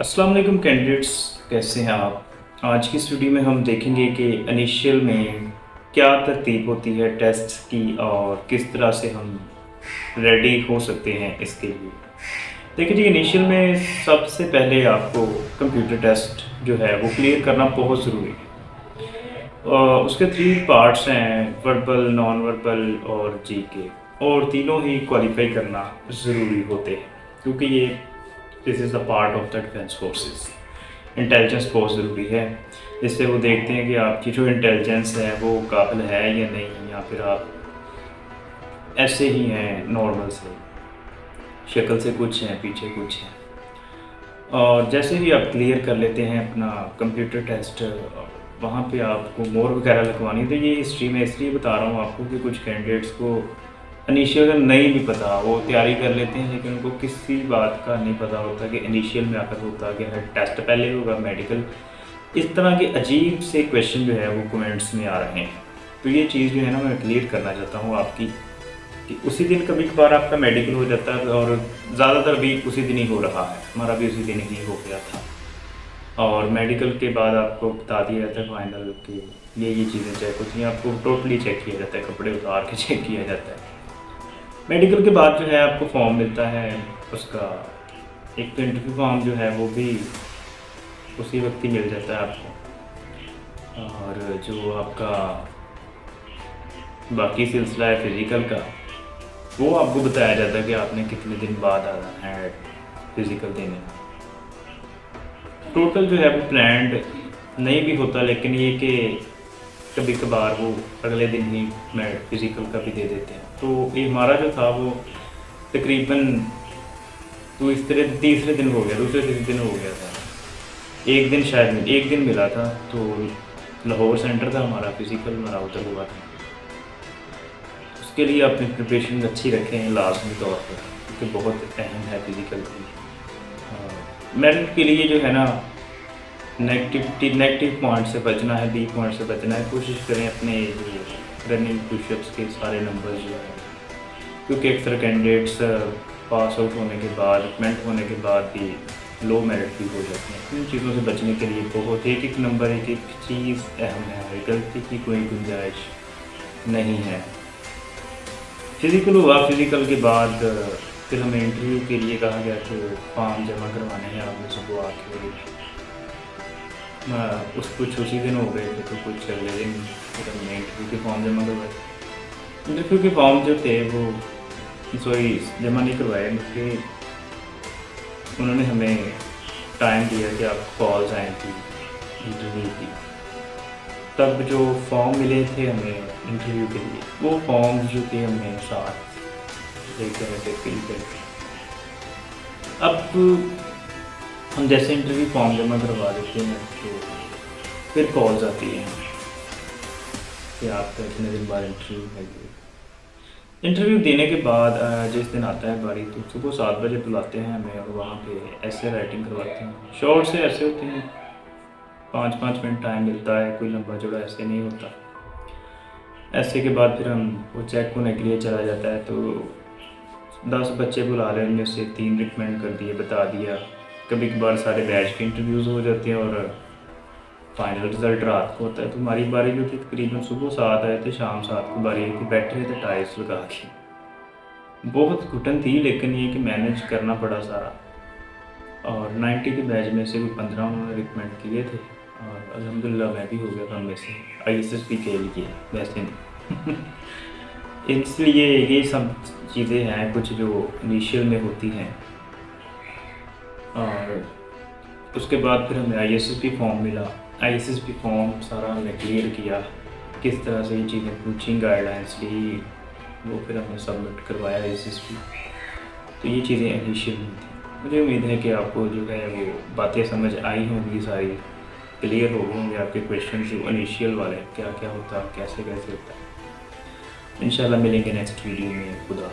अस्सलाम वालेकुम कैंडिडेट्स, कैसे हैं आप। आज की इस वीडियो में हम देखेंगे कि इनिशियल में क्या तरतीब होती है टेस्ट की और किस तरह से हम रेडी हो सकते हैं इसके लिए। देखिए जी, इनिशियल में सबसे पहले आपको कंप्यूटर टेस्ट जो है वो क्लियर करना बहुत ज़रूरी है। उसके 3 पार्ट्स हैं, वर्बल, नॉन वर्बल और जीके, और तीनों ही क्वालिफाई करना ज़रूरी होते हैं क्योंकि ये this is the part of the defence forces. Intelligence बहुत ज़रूरी है, जिससे वो देखते हैं कि आपकी जो इंटेलिजेंस है वो काबिल है या नहीं, या फिर आप ऐसे ही हैं नॉर्मल से, शक्ल से कुछ हैं पीछे कुछ हैं। और जैसे ही आप क्लियर कर लेते हैं अपना कंप्यूटर टेस्ट, वहाँ पे आपको मोर वगैरह लगवानी है। तो ये हिस्ट्री में इसलिए बता रहा हूँ आपको कि कुछ कैंडिडेट्स को इनिशियल नहीं भी पता, वो तैयारी कर लेते हैं लेकिन उनको किसी बात का नहीं पता होता कि इनिशियल में आकर होता क्या है, टेस्ट पहले होगा, मेडिकल। इस तरह के अजीब से क्वेश्चन जो है वो कमेंट्स में आ रहे हैं। तो ये चीज़ जो है ना, मैं क्लियर करना चाहता हूँ आपकी कि उसी दिन कभी कभार आपका मेडिकल हो जाता है और ज़्यादातर भी उसी दिन ही हो रहा है, हमारा भी उसी दिन ही हो गया था। और मेडिकल के बाद आपको बता दिया जाता है फाइनल कि ये चीज़ें चेक होती हैं, आपको टोटली चेक किया जाता है, कपड़े उतार के चेक किया जाता है। मेडिकल के बाद जो है आपको फॉर्म मिलता है उसका, एक तो इंटरव्यू फॉर्म जो है वो भी उसी वक्त ही मिल जाता है आपको, और जो आपका बाकी सिलसिला है फिज़िकल का, वो आपको बताया जाता है कि आपने कितने दिन बाद आना है फिज़िकल देने। टोटल जो है वो प्लान्ड नहीं भी होता, लेकिन ये कि कभी कभार वो अगले दिन ही मैं फिज़िकल का भी दे देते हैं। तो ये हमारा जो था वो तकरीबन तो इस तरह तीसरे दिन हो गया, दूसरे तीसरे दिन हो गया था। एक दिन शायद एक दिन मिला था, तो लाहौर सेंटर था हमारा, फिज़िकल हमारा उधर हुआ था। उसके लिए अपनी प्रिपरेशन अच्छी रखें लाजमी तौर पर, क्योंकि बहुत अहम है फिज़िकल भी। मेरिट के लिए जो है ना, नेगेटिव पॉइंट से बचना है, बी पॉइंट से बचना है। कोशिश करें अपने रनिंग पुशअप्स के सारे नंबर जो है, क्योंकि अक्सर कैंडिडेट्स पास आउट होने के बाद, रिकमेंड होने के बाद भी लो मेरिट भी हो जाते हैं। इन चीज़ों से बचने के लिए बहुत एक नंबर, एक चीज़ अहम है, गलती की कोई गुंजाइश नहीं है। फिज़िकल हुआ, फिज़िकल के बाद फिर हमें इंटरव्यू के लिए कहा गया कि फॉर्म जमा करवाने हैं, आपने सुबह आके उस कुछ उसी दिन हो गए थे, तो कुछ अगले दिन फिर हमने इंटरव्यू के फॉर्म जमा करवाए। इंटरव्यू के फॉर्म जो थे वो जमा नहीं करवाए, क्योंकि उन्होंने हमें टाइम दिया कि आप कॉल्स आए थी इंटरव्यू की, तब जो फॉर्म मिले थे हमें इंटरव्यू के लिए, वो फॉर्म जो थे हमें साथ एक तरह से फिल करके। अब हम जैसे इंटरव्यू फॉर्म जमा करवा देते हैं तो फिर कॉल्स आती हैं कि आपका इतने दिन बाद इंटरव्यू है। इंटरव्यू देने के बाद जिस दिन आता है बारी, तो सुबह 7 बजे बुलाते हैं हमें और वहाँ पे ऐसे राइटिंग करवाते हैं। शॉर्ट से ऐसे होते हैं, 5-5 मिनट टाइम मिलता है, कोई लंबा चौड़ा ऐसे नहीं होता। ऐसे के बाद फिर हम वो चेक होने के लिए चला जाता है, तो 10 बच्चे बुला रहे, उनमें से 3 रिकमेंड कर दिए, बता दिया। कभी कभार सारे बैच के इंटरव्यूज़ हो जाते हैं और फाइनल रिज़ल्ट रात को होता है। तो हमारी बारी जो थी तकरीबन सुबह 7 आए थे, शाम 7 को बारी आई थी। बैठे रहे थे टाइल्स लगा के, बहुत घुटन थी, लेकिन ये कि मैनेज करना पड़ा सारा। और 90 के बैच में से भी 15 उन्होंने रिकमेंड किए थे, और अल्हम्दुलिल्लाह मैं भी हो गया था उनमें से। ISSP के लिए वैसे नहीं इसलिए ये सब चीज़ें हैं कुछ जो इनिशियल में होती हैं। और उसके बाद फिर हमें ISSP फॉर्म मिला। ISSP फॉर्म सारा हमने क्लियर किया, किस तरह से ये चीज़ें पूछी, गाइडलाइंस ली, वो फिर हमने सबमिट करवाया ISSP। तो ये चीज़ें इनिशियल में थी। मुझे उम्मीद है कि आपको जो है वो बातें समझ आई होंगी, सारी क्लियर हो होंगे आपके क्वेश्चन जो इनिशियल वाले, क्या क्या होता है, कैसे कैसे होता है। इंशाल्लाह मिलेंगे नेक्स्ट वीडियो में। खुदा।